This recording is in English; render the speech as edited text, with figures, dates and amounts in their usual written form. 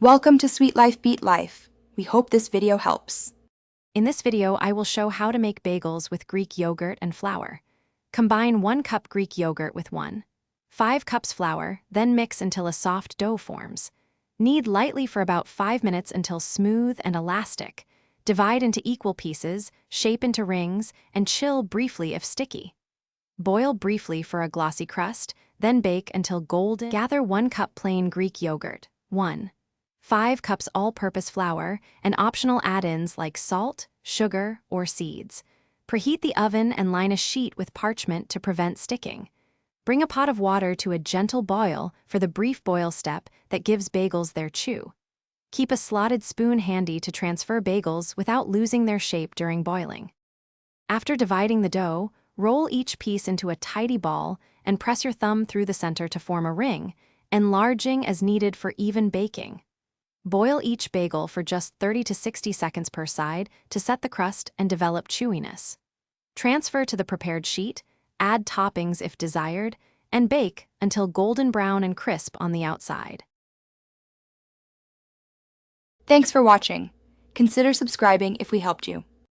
Welcome to Sweet Life Beat Life. We hope this video helps. In this video, I will show how to make bagels with Greek yogurt and flour. Combine 1 cup Greek yogurt with 5 cups flour, then mix until a soft dough forms. Knead lightly for about 5 minutes until smooth and elastic. Divide into equal pieces, shape into rings, and chill briefly if sticky. Boil briefly for a glossy crust, then bake until golden. Gather 1 cup plain Greek yogurt, 5 cups all-purpose flour, and optional add-ins like salt, sugar, or seeds. Preheat the oven and line a sheet with parchment to prevent sticking. Bring a pot of water to a gentle boil for the brief boil step that gives bagels their chew. Keep a slotted spoon handy to transfer bagels without losing their shape during boiling. After dividing the dough, roll each piece into a tidy ball and press your thumb through the center to form a ring, enlarging as needed for even baking. Boil each bagel for just 30 to 60 seconds per side to set the crust and develop chewiness. Transfer to the prepared sheet, add toppings if desired, and bake until golden brown and crisp on the outside. Thanks for watching. Consider subscribing if we helped you.